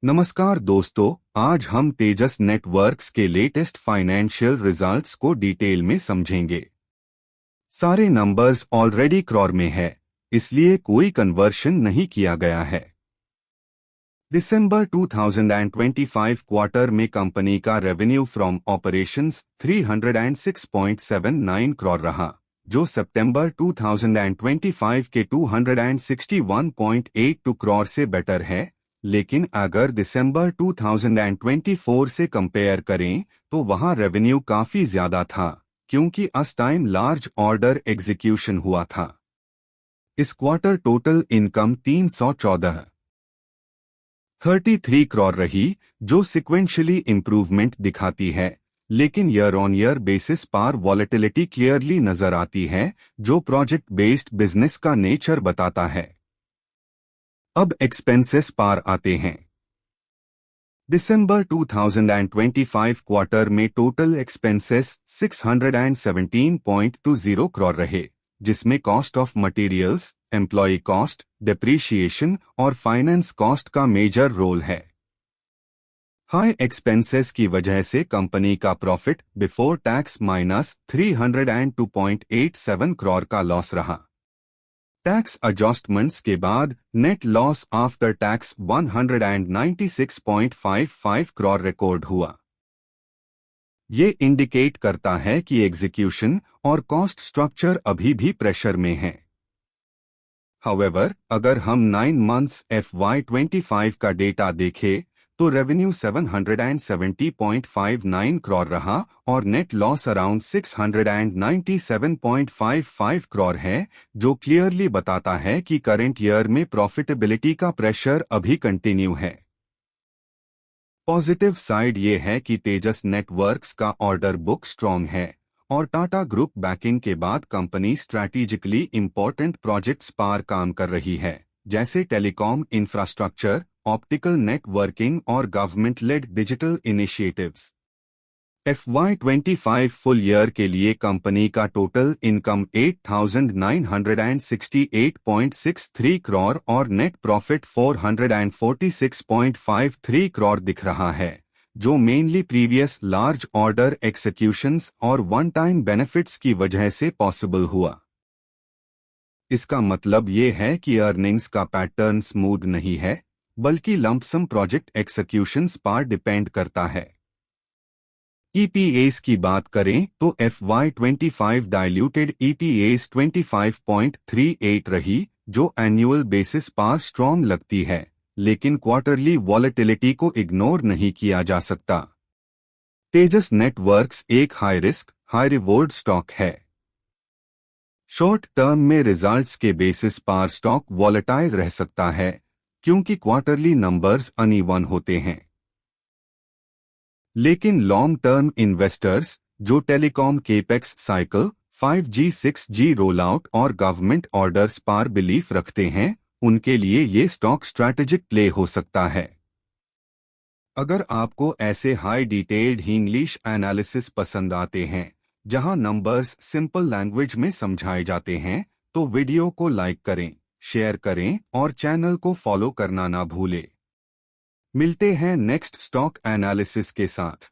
नमस्कार दोस्तों, आज हम तेजस नेटवर्क्स के लेटेस्ट फाइनेंशियल रिजल्ट्स को डिटेल में समझेंगे। सारे नंबर्स ऑलरेडी क्रॉर में है, इसलिए कोई कन्वर्शन नहीं किया गया है। दिसंबर 2025 क्वार्टर में कंपनी का रेवेन्यू फ्रॉम ऑपरेशंस 306.79 करोड़ रहा, जो सितंबर 2025 के 261.82 करोड़ से बेटर है। लेकिन अगर दिसंबर 2024 से कंपेयर करें तो वहां रेवेन्यू काफी ज्यादा था, क्योंकि उस टाइम लार्ज ऑर्डर एग्जीक्यूशन हुआ था। इस क्वार्टर टोटल इनकम 333 करोड़ रही, जो सिक्वेंशियली इंप्रूवमेंट दिखाती है, लेकिन ईयर ऑन ईयर बेसिस पर वॉलेटिलिटी क्लियरली नजर आती है, जो प्रोजेक्ट बेस्ड बिजनेस का नेचर बताता है। अब एक्सपेंसेस पार आते हैं। दिसंबर 2025 क्वार्टर में टोटल एक्सपेंसेस 617.20 करोड़ रहे, जिसमें cost of materials, employ cost, depreciation और फाइनेंस कॉस्ट का मेजर रोल है। हाई एक्सपेंसेस की वजह से कंपनी का प्रॉफिट बिफोर टैक्स -302.87 करोड़ का लॉस रहा। टैक्स एडजस्टमेंट्स के बाद net loss after tax 196.55 crore record हुआ। ये इंडिकेट करता है कि एग्जीक्यूशन और कॉस्ट स्ट्रक्चर अभी भी प्रेशर में है। हाउएवर, अगर हम 9 मंथ्स FY25 का डेटा देखें तो रेवेन्यू 770.59 करोड़ रहा और नेट लॉस अराउंड 697.55 करोड़ है, जो क्लियरली बताता है कि करंट ईयर में प्रॉफिटेबिलिटी का प्रेशर अभी कंटिन्यू है। पॉजिटिव साइड ये है कि तेजस नेटवर्क्स का ऑर्डर बुक स्ट्रॉन्ग है और टाटा ग्रुप बैकिंग के बाद कंपनी स्ट्रैटेजिकली इंपॉर्टेंट प्रोजेक्ट्स पर काम कर रही है, जैसे टेलीकॉम इंफ्रास्ट्रक्चर, ऑप्टिकल नेटवर्किंग और government led digital initiatives. FY25 full year के लिए कंपनी का टोटल इनकम 8,968.63 करोड़ और नेट प्रॉफिट 446.53 करोड़ दिख रहा है, जो मेनली प्रीवियस लार्ज ऑर्डर एक्सिक्यूशंस और वन टाइम बेनिफिट्स की वजह से पॉसिबल हुआ। इसका मतलब ये है कि अर्निंग्स का पैटर्न स्मूथ नहीं है, बल्कि लंपसम प्रोजेक्ट एक्सिक्यूशंस पर डिपेंड करता है। EPS की बात करें तो FY25 डाइल्यूटेड EPS 25.38 रही, जो एनुअल बेसिस पर स्ट्रॉन्ग लगती है, लेकिन क्वार्टरली वॉलेटिलिटी को इग्नोर नहीं किया जा सकता। तेजस नेटवर्क्स एक high risk high reward stock है। शॉर्ट टर्म में रिजल्ट्स के बेसिस पर स्टॉक वॉलेटाइल रह सकता है, क्योंकि क्वार्टरली नंबर्स अनइवन होते हैं। लेकिन लॉन्ग टर्म इन्वेस्टर्स जो telecom capex cycle, 5G 6G roll out और गवर्नमेंट ऑर्डर्स पर बिलीफ रखते हैं, उनके लिए ये स्टॉक स्ट्रैटेजिक प्ले हो सकता है। अगर आपको ऐसे हाई डिटेल्ड इंग्लिश एनालिसिस पसंद आते हैं, जहां नंबर्स सिंपल लैंग्वेज में समझाए जाते हैं, तो वीडियो को लाइक करें, शेयर करें और चैनल को फॉलो करना ना भूलें। मिलते हैं नेक्स्ट स्टॉक एनालिसिस के साथ।